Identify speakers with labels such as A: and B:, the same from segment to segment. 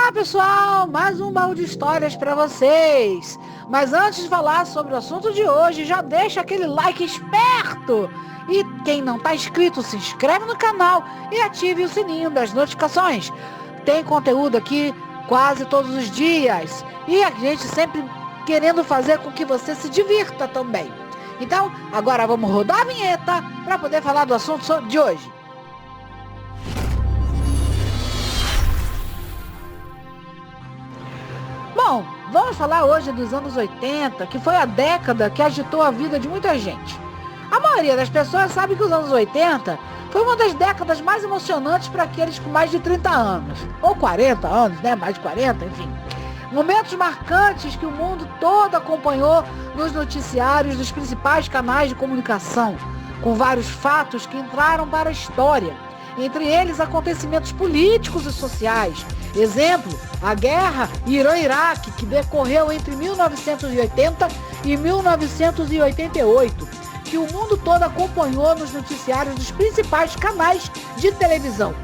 A: Olá pessoal, mais um baú de histórias para vocês. Mas antes de falar sobre o assunto de hoje, já deixa aquele like esperto. E quem não está inscrito, se inscreve no canal e ative o sininho das notificações. Tem conteúdo aqui quase todos os dias. E a gente sempre querendo fazer com que você se divirta também. Então, agora vamos rodar a vinheta para poder falar do assunto de hoje. Bom, vamos falar hoje dos anos 80, que foi a década que agitou a vida de muita gente. A maioria das pessoas sabe que os anos 80 foi uma das décadas mais emocionantes para aqueles com mais de 30 anos, ou 40 anos, né? Mais de 40, enfim. Momentos marcantes que o mundo todo acompanhou nos noticiários dos principais canais de comunicação, com vários fatos que entraram para a história, entre eles acontecimentos políticos e sociais. Exemplo, a guerra Irã-Iraque, que decorreu entre 1980 e 1988, que o mundo todo acompanhou nos noticiários dos principais canais de televisão.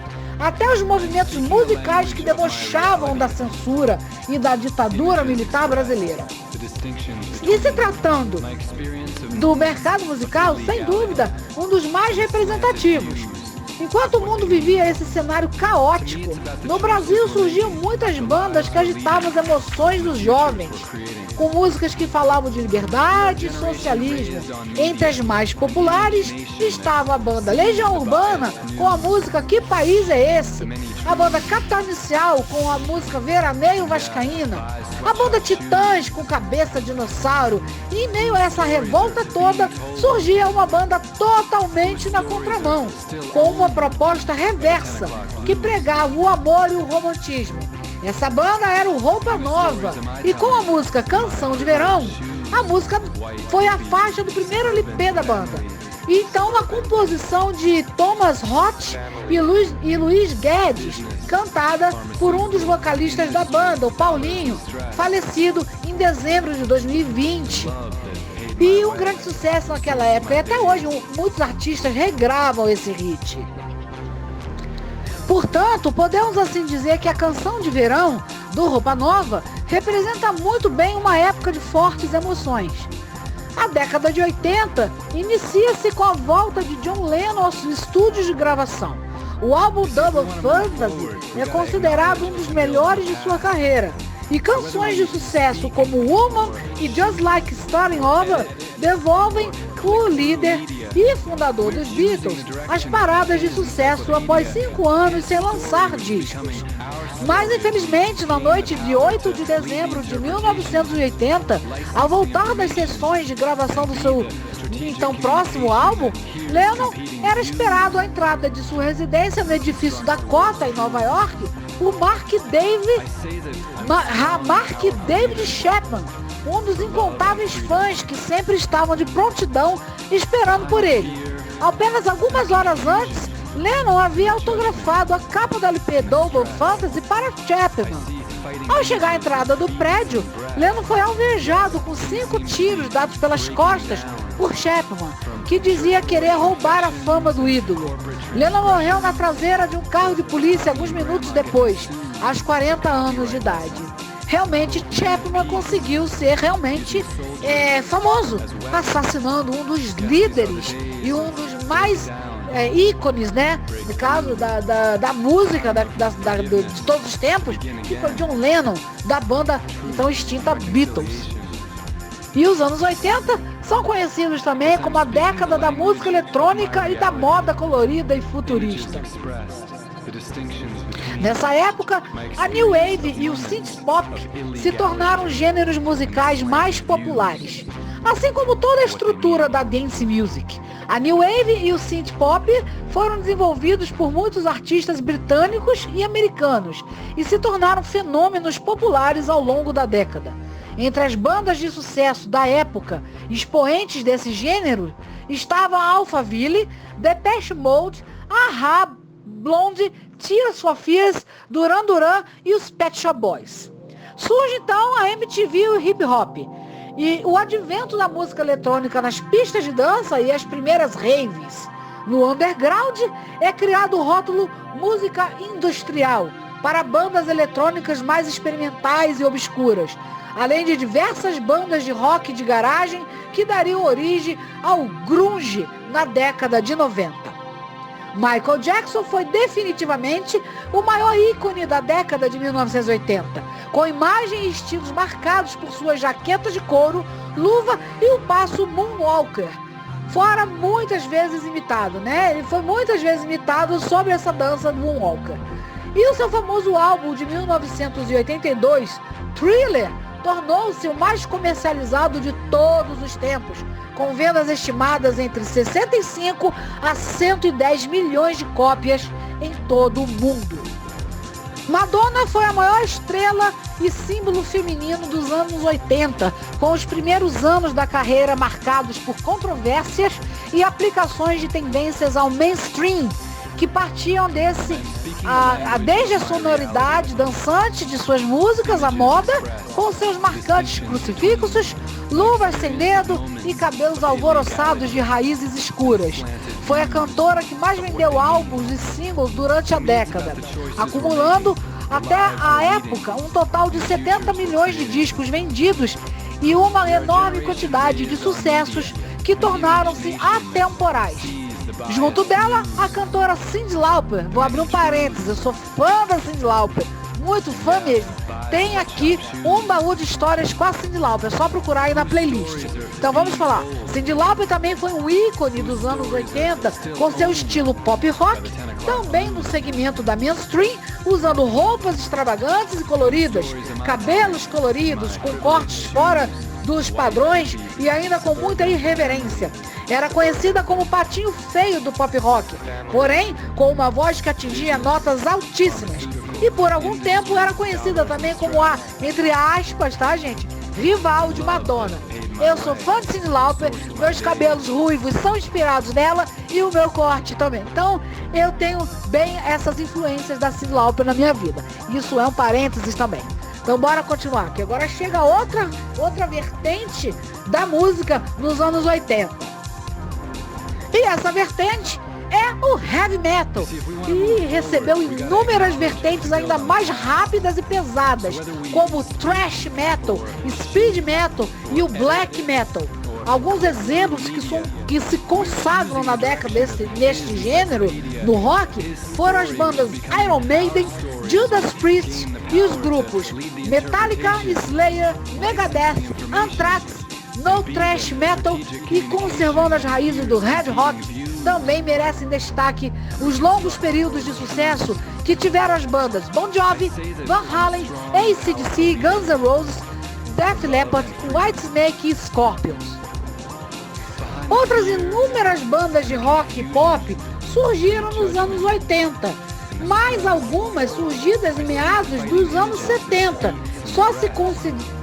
A: Até os movimentos musicais que debochavam da censura e da ditadura militar brasileira. E se tratando do mercado musical, sem dúvida, um dos mais representativos. Enquanto o mundo vivia esse cenário caótico, no Brasil surgiam muitas bandas que agitavam as emoções dos jovens, com músicas que falavam de liberdade e socialismo. Entre as mais populares estava a banda Legião Urbana com a música Que País é Esse?, a banda Capital Inicial com a música Veraneio Vascaína, a banda Titãs com Cabeça Dinossauro, e em meio a essa revolta toda surgia uma banda totalmente na contramão, com uma proposta reversa, que pregava o amor e o romantismo. Essa banda era o Roupa Nova, e com a música Canção de Verão, a música foi a faixa do primeiro LP da banda. Então, uma composição de Thomas Roth e Luiz Guedes, cantada por um dos vocalistas da banda, o Paulinho, falecido em dezembro de 2020. E um grande sucesso naquela época, e até hoje muitos artistas regravam esse hit. Portanto, podemos assim dizer que a Canção de Verão, do Roupa Nova, representa muito bem uma época de fortes emoções. A década de 80 inicia-se com a volta de John Lennon aos estúdios de gravação. O álbum Double Fantasy é considerado um dos melhores de sua carreira, e canções de sucesso como Woman e Just Like Starting Over devolvem o líder e fundador dos Beatles às paradas de sucesso após 5 anos sem lançar discos. Mas infelizmente, na noite de 8 de dezembro de 1980, ao voltar das sessões de gravação do seu então próximo álbum, Lennon era esperado à entrada de sua residência no edifício Dakota, em Nova York, o Mark David Chapman, um dos incontáveis fãs que sempre estavam de prontidão esperando por ele. Apenas algumas horas antes, Lennon havia autografado a capa do LP Double Fantasy para Chapman. Ao chegar à entrada do prédio, Lennon foi alvejado com 5 tiros dados pelas costas por Chapman, que dizia querer roubar a fama do ídolo. Lennon morreu na traseira de um carro de polícia alguns minutos depois, aos 40 anos de idade. Realmente, Chapman conseguiu ser realmente famoso, assassinando um dos líderes e um dos mais ícones, né? No caso da música de todos os tempos, que foi John Lennon, da banda então extinta Beatles. E os anos 80 são conhecidos também como a década da música eletrônica e da moda colorida e futurista. Nessa época, a New Wave e o Synth Pop se tornaram gêneros musicais mais populares, assim como toda a estrutura da dance music. A New Wave e o Synth Pop foram desenvolvidos por muitos artistas britânicos e americanos e se tornaram fenômenos populares ao longo da década. Entre as bandas de sucesso da época, expoentes desse gênero, estavam a Alphaville, Depeche Mode, a-ha, Blonde, Tears for Fears, Duran Duran e os Pet Shop Boys. Surge então a MTV e o hip hop, e o advento da música eletrônica nas pistas de dança e as primeiras raves. No underground é criado o rótulo música industrial, para bandas eletrônicas mais experimentais e obscuras, além de diversas bandas de rock de garagem que dariam origem ao grunge na década de 90. Michael Jackson foi definitivamente o maior ícone da década de 1980, com imagem e estilos marcados por suas jaquetas de couro, luva e o passo Moonwalker. Fora muitas vezes imitado, né? Ele foi muitas vezes imitado sobre essa dança do Moonwalker. E o seu famoso álbum de 1982, Thriller, tornou-se o mais comercializado de todos os tempos, com vendas estimadas entre 65 a 110 milhões de cópias em todo o mundo. Madonna foi a maior estrela e símbolo feminino dos anos 80, com os primeiros anos da carreira marcados por controvérsias e aplicações de tendências ao mainstream, que partiam desde a sonoridade dançante de suas músicas, a moda, com seus marcantes crucifixos, luvas sem dedo e cabelos alvoroçados de raízes escuras. Foi a cantora que mais vendeu álbuns e singles durante a década, acumulando até a época um total de 70 milhões de discos vendidos e uma enorme quantidade de sucessos que tornaram-se atemporais. Junto dela, a cantora Cyndi Lauper. Vou abrir um parênteses, eu sou fã da Cyndi Lauper, muito fã mesmo. Tem aqui um baú de histórias com a Cyndi Lauper, é só procurar aí na playlist. Então vamos falar. Cyndi Lauper também foi um ícone dos anos 80, com seu estilo pop rock, também no segmento da mainstream, usando roupas extravagantes e coloridas, cabelos coloridos, com cortes fora dos padrões e ainda com muita irreverência. Era conhecida como o patinho feio do pop rock, porém com uma voz que atingia notas altíssimas. E por algum tempo era conhecida também como a, entre aspas, tá gente, rival de Madonna. Eu sou fã de Cyndi Lauper, meus cabelos ruivos são inspirados nela e o meu corte também. Então eu tenho bem essas influências da Cyndi Lauper na minha vida. Isso é um parênteses também. Então bora continuar, que agora chega outra vertente da música nos anos 80. E essa vertente é o heavy metal, e recebeu inúmeras vertentes ainda mais rápidas e pesadas, como o thrash metal, speed metal e o black metal. Alguns exemplos que se consagram na década neste gênero, no rock, foram as bandas Iron Maiden, Judas Priest e os grupos Metallica, Slayer, Megadeth, Anthrax. No thrash metal e conservando as raízes do red rock, também merecem destaque os longos períodos de sucesso que tiveram as bandas Bon Jovi, Van Halen, AC/DC, Guns N' Roses, Def Leppard, Whitesnake e Scorpions. Outras inúmeras bandas de rock e pop surgiram nos anos 80, mas algumas surgidas em meados dos anos 70, só se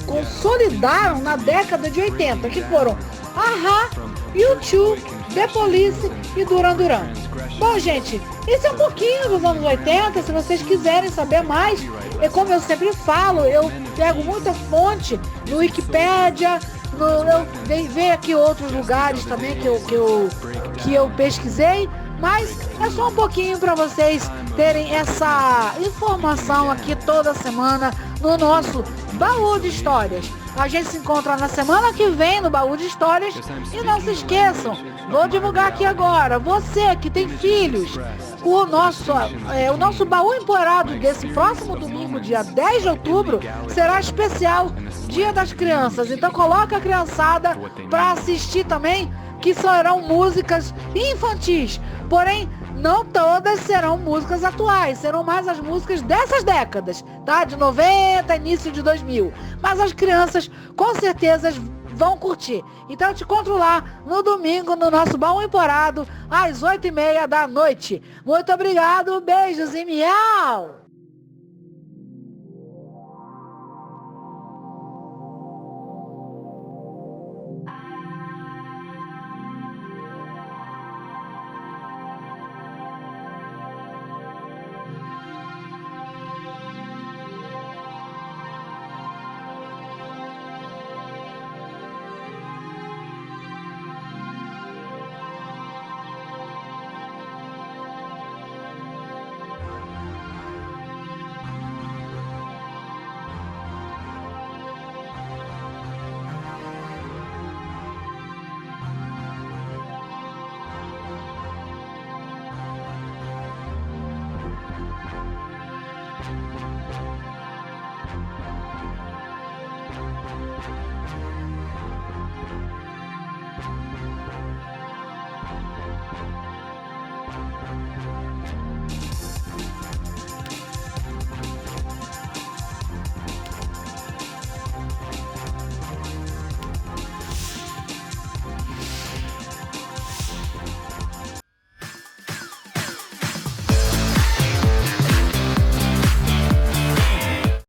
A: consolidaram na década de 80, que foram A-ha, U2, The Police e Duran Duran. Bom, gente, esse é um pouquinho dos anos 80, se vocês quiserem saber mais, como eu sempre falo, eu pego muita fonte no Wikipédia, eu vejo aqui outros lugares também que eu pesquisei, mas é só um pouquinho para vocês terem essa informação aqui toda semana no nosso Baú de Histórias. A gente se encontra na semana que vem no Baú de Histórias. E não se esqueçam, vou divulgar aqui agora, você que tem filhos, o nosso Baú Empoeirado desse próximo domingo, dia 10 de outubro, será especial Dia das Crianças. Então coloca a criançada para assistir também, que serão músicas infantis. Porém, não todas serão músicas atuais, serão mais as músicas dessas décadas, tá? De 90, início de 2000. Mas as crianças, com certeza, vão curtir. Então eu te encontro lá no domingo, no nosso Baú Empoeirado, às 8h30 da noite. Muito obrigado, beijos e miau!